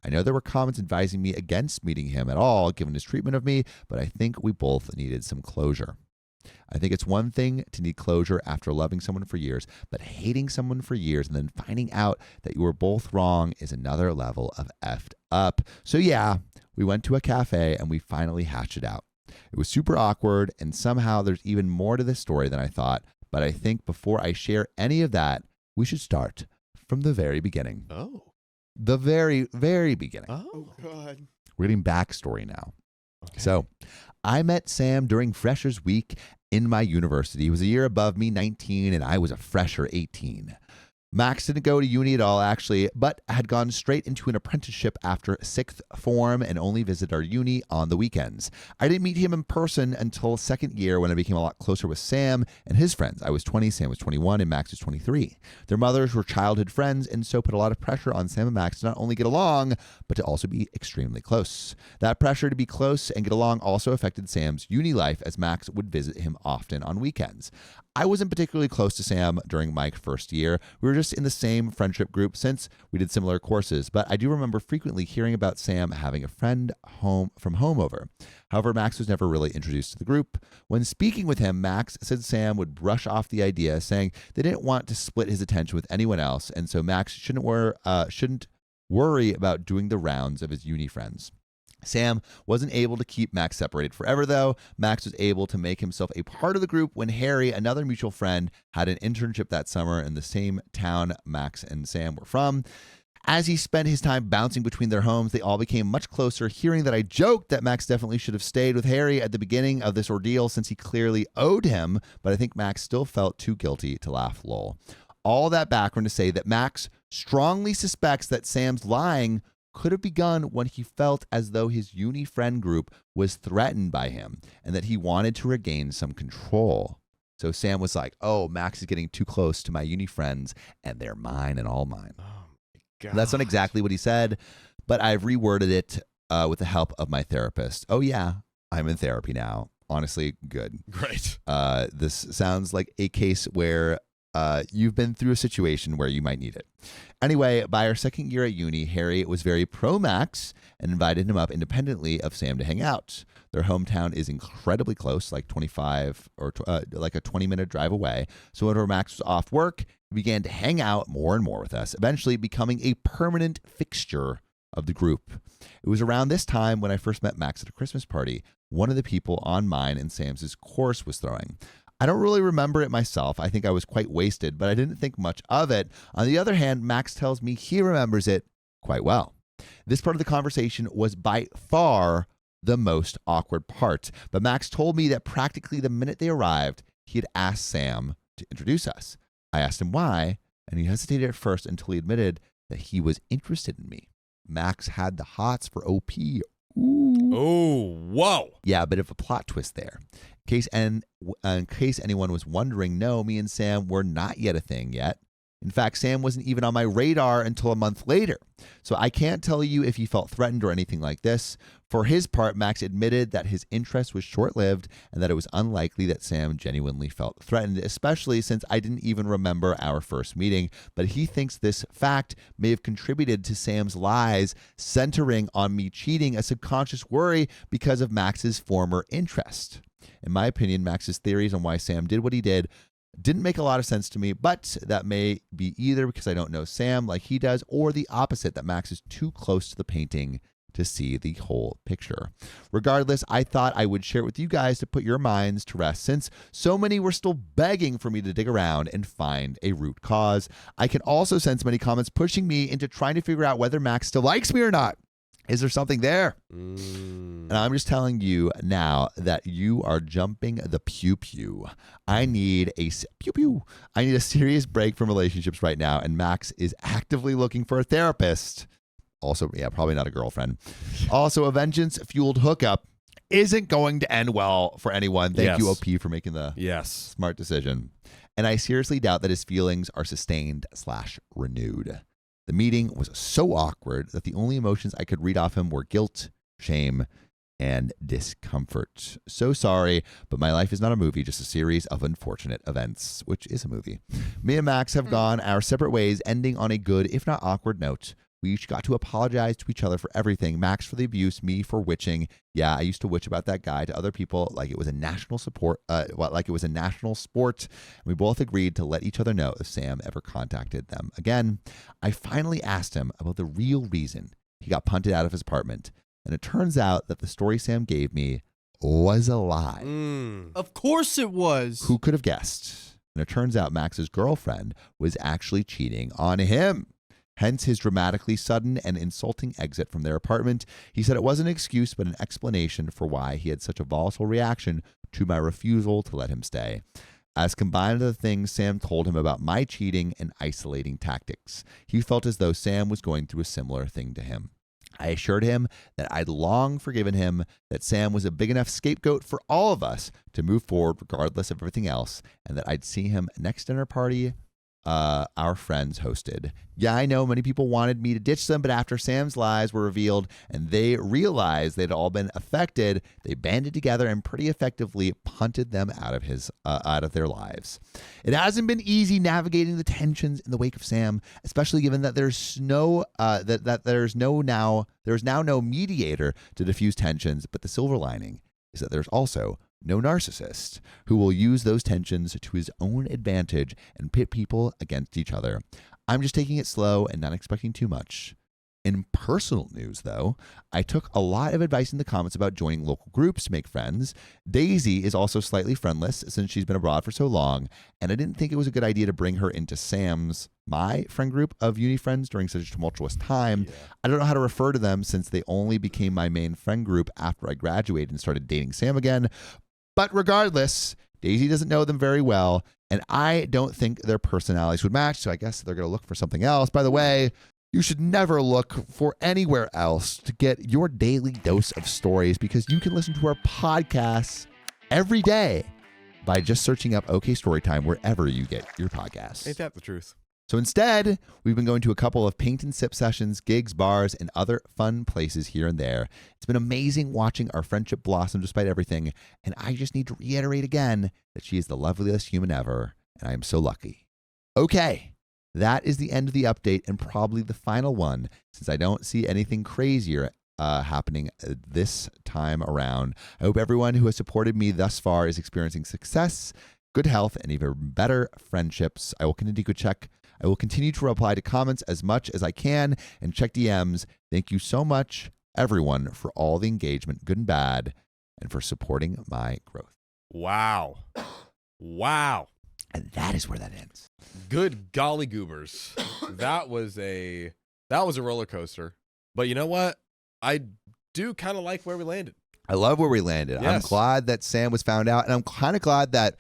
I know there were comments advising me against meeting him at all, given his treatment of me, but I think we both needed some closure. I think it's one thing to need closure after loving someone for years, but hating someone for years and then finding out that you were both wrong is another level of effed up. So yeah, we went to a cafe and we finally hatched it out. It was super awkward, and somehow there's even more to this story than I thought, but I think before I share any of that, we should start from the very beginning. Oh. The very, very beginning. Oh. God. We're getting backstory now. Okay. So I met Sam during Freshers Week in my university. He was a year above me, 19, and I was a fresher, 18. Max didn't go to uni at all, actually, but had gone straight into an apprenticeship after sixth form and only visited our uni on the weekends. I didn't meet him in person until second year when I became a lot closer with Sam and his friends. I was 20, Sam was 21, and Max was 23. Their mothers were childhood friends, and so put a lot of pressure on Sam and Max to not only get along, but to also be extremely close. That pressure to be close and get along also affected Sam's uni life, as Max would visit him often on weekends. I wasn't particularly close to Sam during my first year. We were just in the same friendship group since we did similar courses, but I do remember frequently hearing about Sam having a friend from home over. However, Max was never really introduced to the group. When speaking with him, Max said Sam would brush off the idea, saying they didn't want to split his attention with anyone else, and so Max shouldn't worry about doing the rounds of his uni friends. Sam wasn't able to keep Max separated forever, though. Max was able to make himself a part of the group when Harry, another mutual friend, had an internship that summer in the same town Max and Sam were from. As he spent his time bouncing between their homes, they all became much closer, hearing that I joked that Max definitely should have stayed with Harry at the beginning of this ordeal since he clearly owed him, but I think Max still felt too guilty to laugh lol. All that background to say that Max strongly suspects that Sam's lying could have begun when he felt as though his uni friend group was threatened by him and that he wanted to regain some control. So Sam was like, oh, Max is getting too close to my uni friends and they're mine and all mine. Oh my God. That's not exactly what he said, but I've reworded it with the help of my therapist. Oh yeah, I'm in therapy now. Honestly, good. Great. This sounds like a case where you've been through a situation where you might need it. Anyway, by our second year at uni, Harry was very pro-Max and invited him up independently of Sam to hang out. Their hometown is incredibly close, like 25 or like a 20-minute drive away. So whenever Max was off work, he began to hang out more and more with us, eventually becoming a permanent fixture of the group. It was around this time when I first met Max at a Christmas party one of the people on mine and Sam's course was throwing. I don't really remember it myself. I think I was quite wasted, but I didn't think much of it. On the other hand, Max tells me he remembers it quite well. This part of the conversation was by far the most awkward part, but Max told me that practically the minute they arrived, he had asked Sam to introduce us. I asked him why, and he hesitated at first until he admitted that he was interested in me. Max had the hots for OP. Ooh. Oh, whoa. Yeah, a bit of a plot twist there. In case anyone was wondering, no, me and Sam were not yet a thing yet. In fact, Sam wasn't even on my radar until a month later. So I can't tell you if he felt threatened or anything like this. For his part, Max admitted that his interest was short-lived and that it was unlikely that Sam genuinely felt threatened, especially since I didn't even remember our first meeting. But he thinks this fact may have contributed to Sam's lies centering on me cheating, a subconscious worry because of Max's former interest. In my opinion, Max's theories on why Sam did what he did didn't make a lot of sense to me, but that may be either because I don't know Sam like he does, or the opposite, that Max is too close to the painting to see the whole picture. Regardless, I thought I would share it with you guys to put your minds to rest, since so many were still begging for me to dig around and find a root cause. I can also sense many comments pushing me into trying to figure out whether Max still likes me or not. Is there something there? And I'm just telling you now that you are jumping the pew-pew. I need a serious break from relationships right now, and Max is actively looking for a therapist. Also, yeah, probably not a girlfriend. Also, a vengeance-fueled hookup isn't going to end well for anyone. Thank you, OP, for making the smart decision. And I seriously doubt that his feelings are sustained/renewed. The meeting was so awkward that the only emotions I could read off him were guilt, shame, and discomfort. So sorry, but my life is not a movie, just a series of unfortunate events, which is a movie. Me and Max have gone our separate ways, ending on a good, if not awkward, note. We each got to apologize to each other for everything. Max for the abuse, me for witching. Yeah, I used to witch about that guy to other people like it was a national sport. We both agreed to let each other know if Sam ever contacted them again. I finally asked him about the real reason he got punted out of his apartment. And it turns out that the story Sam gave me was a lie. Of course it was. Who could have guessed? And it turns out Max's girlfriend was actually cheating on him. Hence his dramatically sudden and insulting exit from their apartment. He said it wasn't an excuse, but an explanation for why he had such a volatile reaction to my refusal to let him stay. As combined with the things Sam told him about my cheating and isolating tactics, he felt as though Sam was going through a similar thing to him. I assured him that I'd long forgiven him, that Sam was a big enough scapegoat for all of us to move forward regardless of everything else, and that I'd see him next dinner party our friends hosted. Yeah, I know many people wanted me to ditch them, but after Sam's lies were revealed and they realized they'd all been affected, they banded together and pretty effectively punted them out of their lives. It hasn't been easy navigating the tensions in the wake of Sam, especially given that there's now no mediator to diffuse tensions. But the silver lining is that there's also no narcissist who will use those tensions to his own advantage and pit people against each other. I'm just taking it slow and not expecting too much. In personal news, though, I took a lot of advice in the comments about joining local groups to make friends. Daisy is also slightly friendless since she's been abroad for so long, and I didn't think it was a good idea to bring her into my friend group of uni friends during such a tumultuous time. Yeah. I don't know how to refer to them since they only became my main friend group after I graduated and started dating Sam again. But regardless, Daisy doesn't know them very well, and I don't think their personalities would match, so I guess they're going to look for something else. By the way, you should never look for anywhere else to get your daily dose of stories, because you can listen to our podcasts every day by just searching up OK Storytime wherever you get your podcasts. Ain't that the truth? So instead, we've been going to a couple of paint and sip sessions, gigs, bars, and other fun places here and there. It's been amazing watching our friendship blossom despite everything, and I just need to reiterate again that she is the loveliest human ever, and I am so lucky. Okay, that is the end of the update and probably the final one, since I don't see anything crazier happening this time around. I hope everyone who has supported me thus far is experiencing success, good health, and even better friendships. I will continue to reply to comments as much as I can and check DMs. Thank you so much, everyone, for all the engagement, good and bad, and for supporting my growth. Wow. Wow. And that is where that ends. Good golly goobers. That was a roller coaster. But you know what? I do kind of like where we landed. I love where we landed. Yes. I'm glad that Sam was found out, and I'm kind of glad that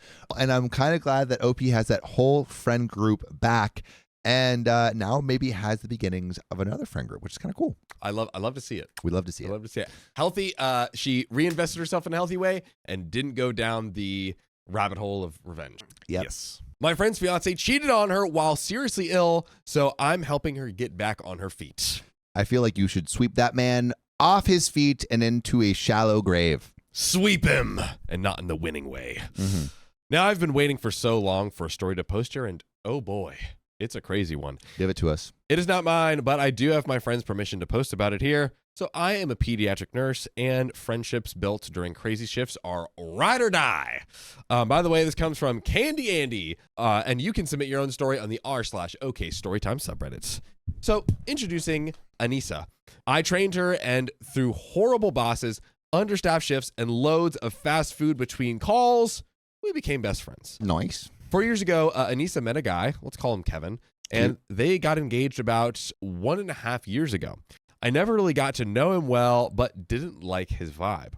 OP has that whole friend group back, and now maybe has the beginnings of another friend group, which is kind of cool. I love to see it. We love to see it. I love to see it. Healthy. She reinvested herself in a healthy way and didn't go down the rabbit hole of revenge. Yep. Yes. My friend's fiance cheated on her while seriously ill, so I'm helping her get back on her feet. I feel like you should sweep that man off his feet and into a shallow grave. Sweep him, and not in the winning way. Mm-hmm. Now, I've been waiting for so long for a story to post here, and oh boy, it's a crazy one. Give it to us. It is not mine, but I do have my friend's permission to post about it here. So I am a pediatric nurse, and friendships built during crazy shifts are ride or die. By the way, this comes from Candy Andy, and you can submit your own story on the r/OK Storytime subreddits. So, introducing Anissa. I trained her, and through horrible bosses, understaffed shifts, and loads of fast food between calls, we became best friends. Nice. 4 years ago, Anissa met a guy, let's call him Kevin, and they got engaged about 1.5 years ago. I never really got to know him well, but didn't like his vibe.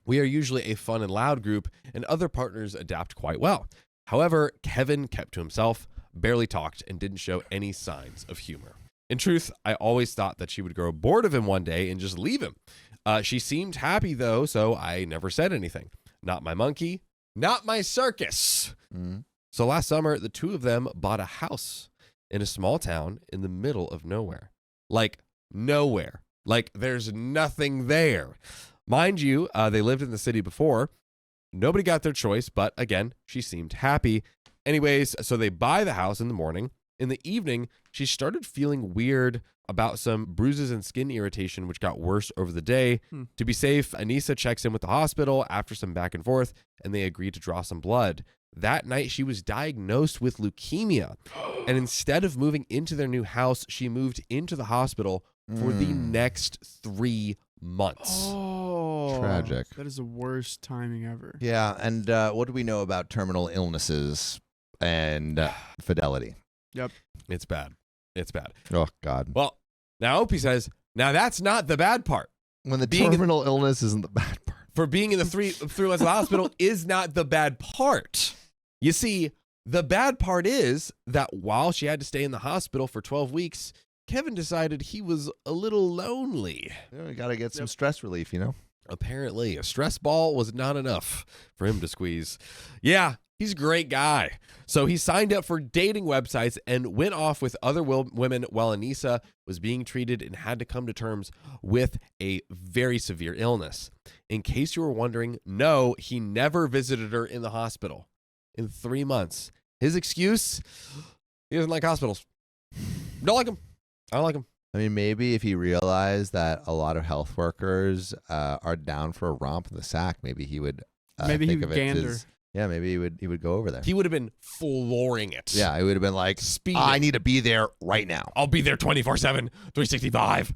We are usually a fun and loud group, and other partners adapt quite well. However, Kevin kept to himself, barely talked, and didn't show any signs of humor. In truth, I always thought that she would grow bored of him one day and just leave him. She seemed happy, though, so I never said anything. Not my monkey, not my circus. Mm-hmm. So last summer, the two of them bought a house. in a small town in the middle of nowhere. Like, nowhere. Like, there's nothing there. Mind you, they lived in the city before. Nobody got their choice, but again, she seemed happy. Anyways, so they buy the house in the morning. In the evening, she started feeling weird about some bruises and skin irritation, which got worse over the day. To be safe, Anissa checks in with the hospital after some back and forth, and they agree to draw some blood. That night, she was diagnosed with leukemia. And instead of moving into their new house, she moved into the hospital for the next 3 months. Oh, Tragic. That is the worst timing ever. Yeah, and what do we know about terminal illnesses and fidelity? Yep. It's bad. It's bad. Oh, God. Well, now Opie says, now that's not the bad part. When the being terminal illness isn't the bad part. For being in the 3 months of the hospital is not the bad part. You see, the bad part is that while she had to stay in the hospital for 12 weeks, Kevin decided he was a little lonely. You got to get some stress relief, you know? Apparently, a stress ball was not enough for him to squeeze. Yeah, he's a great guy. So he signed up for dating websites and went off with other women while Anissa was being treated and had to come to terms with a very severe illness. In case you were wondering, no, he never visited her in the hospital in 3 months. His excuse, he doesn't like hospitals. Don't like him. I don't like him. I mean, maybe if he realized that a lot of health workers are down for a romp in the sack, maybe he would Maybe he think would of it gander. as, yeah, maybe he would go over there. He would have been flooring it. Yeah, he would have been like, Speeding. I need to be there right now. I'll be there 24/7, 365.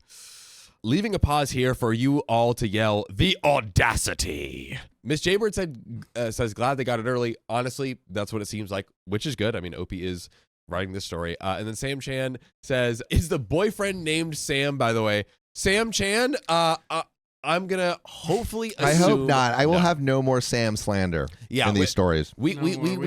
Leaving a pause here for you all to yell, the audacity. Miss Jaybird says, glad they got it early. Honestly, that's what it seems like, which is good. I mean, Opie is writing this story. And then Sam Chan says, is the boyfriend named Sam, by the way? Sam Chan, I'm going to hopefully assume. I hope not. I will have no more Sam slander in these stories. We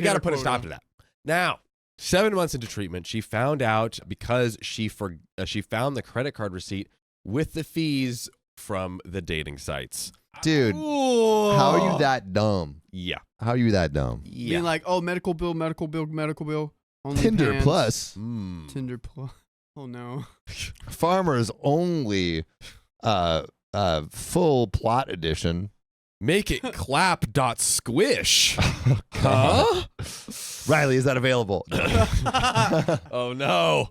got to put a stop to that. Now, 7 months into treatment, she found out because she found the credit card receipt with the fees from the dating sites. Dude, how are you that dumb? Yeah. How are you that dumb? Yeah. Being like, oh, medical bill, medical bill, medical bill. Only Tinder pants. Plus. Tinder Plus. Oh, no. Farmers Only full plot edition. Make it clap.squish. Huh? Riley, is that available? Oh, no.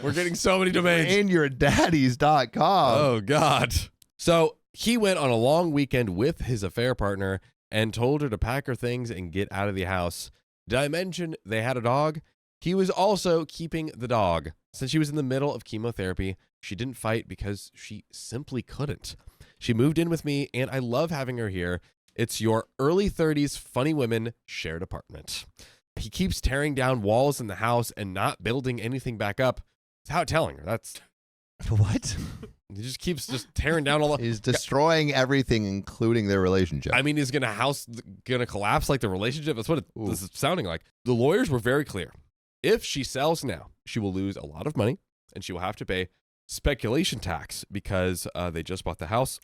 We're getting so many domains. InYourDaddies.com. Oh, God. So he went on a long weekend with his affair partner and told her to pack her things and get out of the house. Did I mention they had a dog? He was also keeping the dog. Since she was in the middle of chemotherapy, she didn't fight because she simply couldn't. She moved in with me, and I love having her here. It's your early 30s funny women shared apartment. He keeps tearing down walls in the house and not building anything back up without telling her. That's what? He just keeps tearing down all the. He's destroying everything, including their relationship. I mean, is gonna collapse like the relationship? That's what this is sounding like. The lawyers were very clear. If she sells now, she will lose a lot of money, and she will have to pay speculation tax because they just bought the house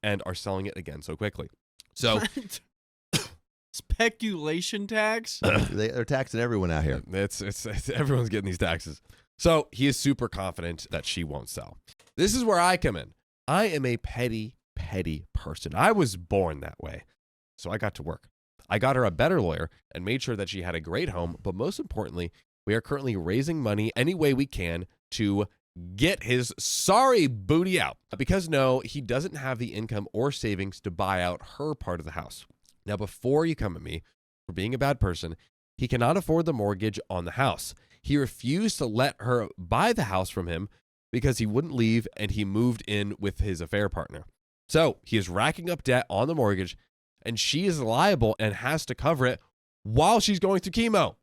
and are selling it again so quickly. So. Speculation tax? They're taxing everyone out here. It's everyone's getting these taxes. So he is super confident that she won't sell. This is where I come in. I am a petty, petty person. I was born that way. So I got to work. I got her a better lawyer and made sure that she had a great home. But most importantly, we are currently raising money any way we can to get his sorry booty out. Because no, he doesn't have the income or savings to buy out her part of the house. Now, before you come at me for being a bad person, he cannot afford the mortgage on the house. He refused to let her buy the house from him because he wouldn't leave, and he moved in with his affair partner. So he is racking up debt on the mortgage, and she is liable and has to cover it while she's going through chemo.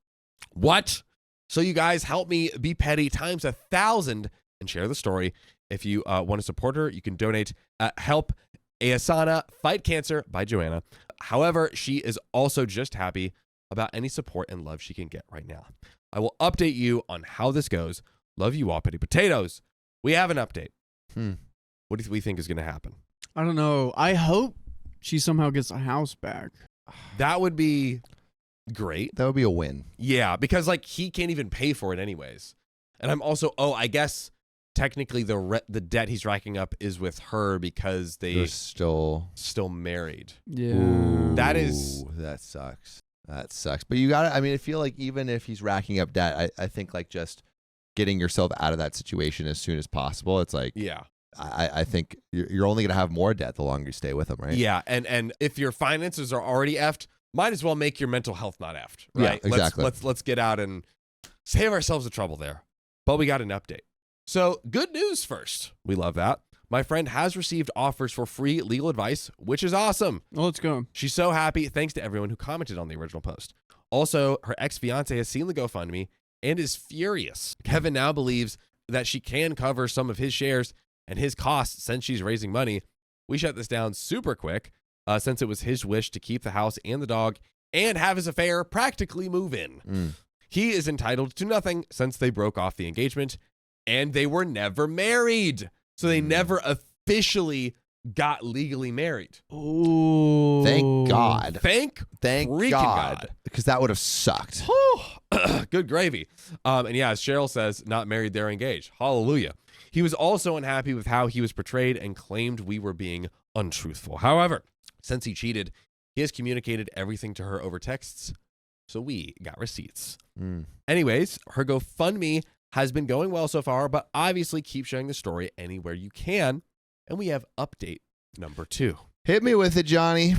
What? So you guys help me be petty times 1,000 and share the story. If you want to support her, you can donate at Help Asana Fight Cancer by Joanna. However, she is also just happy about any support and love she can get right now. I will update you on how this goes. Love you all, petty potatoes. We have an update. What do we think is going to happen? I don't know. I hope she somehow gets a house back. That would be great. That would be a win. Yeah, because like he can't even pay for it anyways. And I'm also, I guess technically the debt he's racking up is with her because they're still married. Yeah. Ooh, that sucks. That sucks. But you got to, I mean, I feel like even if he's racking up debt, I think like just getting yourself out of that situation as soon as possible. It's like, Yeah. I think you're only going to have more debt the longer you stay with him, right? Yeah. And if your finances are already effed, might as well make your mental health not effed. Right. Yeah, exactly. Let's get out and save ourselves the trouble there. But we got an update. So good news first. We love that. My friend has received offers for free legal advice, which is awesome. Well, let's go. She's so happy, thanks to everyone who commented on the original post. Also, her ex-fiance has seen the GoFundMe and is furious. Kevin now believes that she can cover some of his shares and his costs since she's raising money. We shut this down super quick since it was his wish to keep the house and the dog and have his affair practically move in. He is entitled to nothing since they broke off the engagement and they were never married. So they never officially got legally married. Oh, Thank God. Thank freaking God. Because that would have sucked. Good gravy. And yeah, as Cheryl says, not married, they're engaged. Hallelujah. He was also unhappy with how he was portrayed and claimed we were being untruthful. However, since he cheated, he has communicated everything to her over texts, so we got receipts. Anyways, her GoFundMe has been going well so far, but obviously keep sharing the story anywhere you can. And we have update number 2. Hit me with it, Johnny.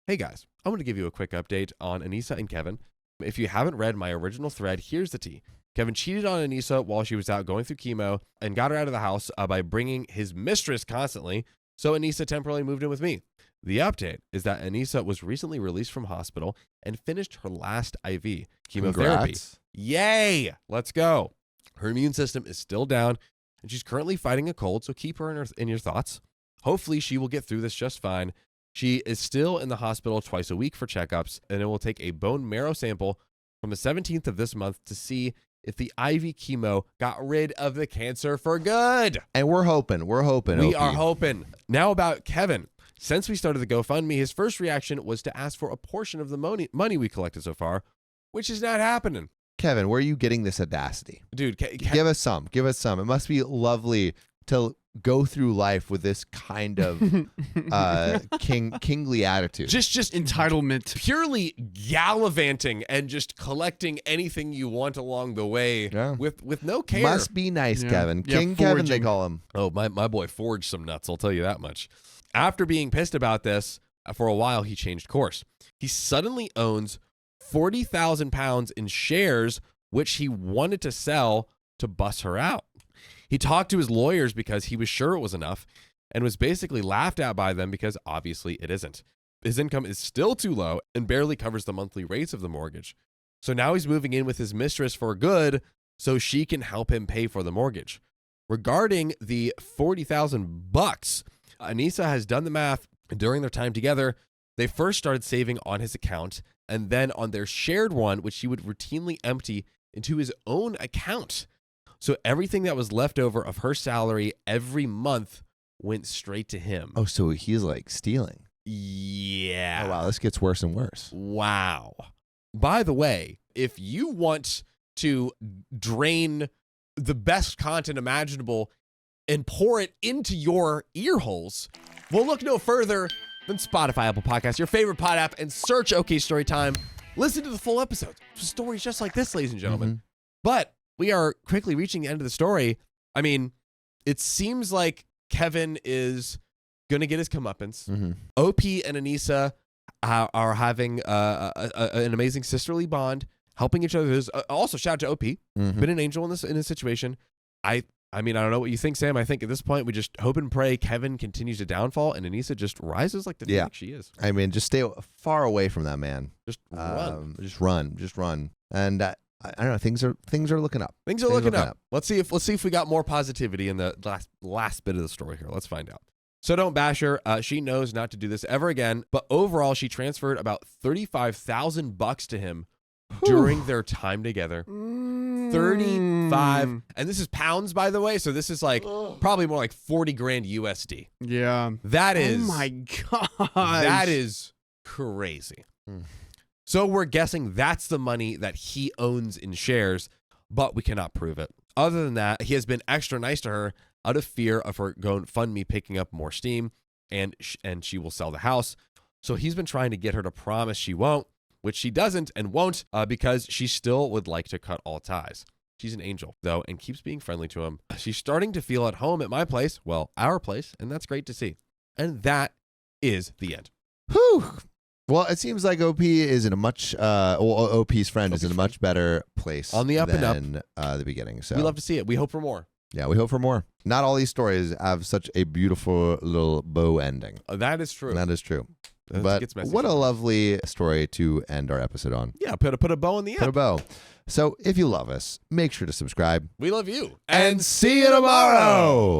Hey guys, I'm going to give you a quick update on Anissa and Kevin. If you haven't read my original thread, here's the tea. Kevin cheated on Anissa while she was out going through chemo and got her out of the house by bringing his mistress constantly, so Anissa temporarily moved in with me. The update is that Anissa was recently released from hospital and finished her last IV chemotherapy. Congrats. Yay! Let's go. Her immune system is still down, and she's currently fighting a cold, so keep her in your thoughts. Hopefully, she will get through this just fine. She is still in the hospital twice a week for checkups, and it will take a bone marrow sample from the 17th of this month to see if the IV chemo got rid of the cancer for good. And we're hoping. We are hoping. Now about Kevin. Since we started the GoFundMe, his first reaction was to ask for a portion of the money we collected so far, which is not happening. Kevin, where are you getting this audacity? Dude, give us some. It must be lovely to go through life with this kind of kingly attitude. Just Entitlement. purely gallivanting and just collecting anything you want along the way with no care. Must be nice, Yeah. Kevin. Yeah, King Kevin, they foraging. call him. Oh, my boy forged some nuts, I'll tell you that much. After being pissed about this, for a while he changed course. He suddenly owns 40,000 pounds in shares, which he wanted to sell to bust her out. He talked to his lawyers because he was sure it was enough and was basically laughed at by them because obviously it isn't. His income is still too low and barely covers the monthly rates of the mortgage. So now he's moving in with his mistress for good so she can help him pay for the mortgage. Regarding the $40,000, Anissa has done the math during their time together. They first started saving on his account and then on their shared one, which he would routinely empty into his own account. So everything that was left over of her salary every month went straight to him. Oh, so he's like stealing. Yeah. Oh, wow. This gets worse and worse. Wow. By the way, if you want to drain the best content imaginable and pour it into your ear holes, well, look no further than Spotify, Apple Podcasts, your favorite pod app, and search OK Storytime. Listen to the full episode. Stories just like this, ladies and gentlemen. But we are quickly reaching the end of the story. I mean, it seems like Kevin is going to get his comeuppance. OP and Anissa are having an amazing sisterly bond, helping each other. There's also, shout out to OP. Been an angel in this situation. I mean, I don't know what you think, Sam. I think at this point, we just hope and pray Kevin continues to downfall and Anissa just rises like the phoenix she is. I mean, just stay far away from that man. Just run. Just run. And I don't know. Things are looking up. Things are looking up. Let's see if we got more positivity in the last bit of the story here. Let's find out. So don't bash her. She knows not to do this ever again. But overall, she transferred about $35,000 to him during their time together. 35, and this is pounds, by the way. So this is like probably more like 40 grand USD. Yeah. That is. Oh my God. That is crazy. So we're guessing that's the money that he owns in shares, but we cannot prove it. Other than that, he has been extra nice to her out of fear of her GoFundMe picking up more steam, and she will sell the house. So he's been trying to get her to promise she won't, which she doesn't and won't because she still would like to cut all ties. She's an angel, though, and keeps being friendly to him. She's starting to feel at home at my place, well, our place, and that's great to see. And that is the end. Whew. Well, it seems like OP is in a much, OP's friend is in a much better place on the up and up than the beginning. So we love to see it. We hope for more. Yeah, we hope for more. Not all these stories have such a beautiful little bow ending. That is true. That is true. That But gets messy what a sometimes. lovely story to end our episode on. Yeah, put a bow on the Put a end. bow. So if you love us, make sure to subscribe. We love you. And see you tomorrow.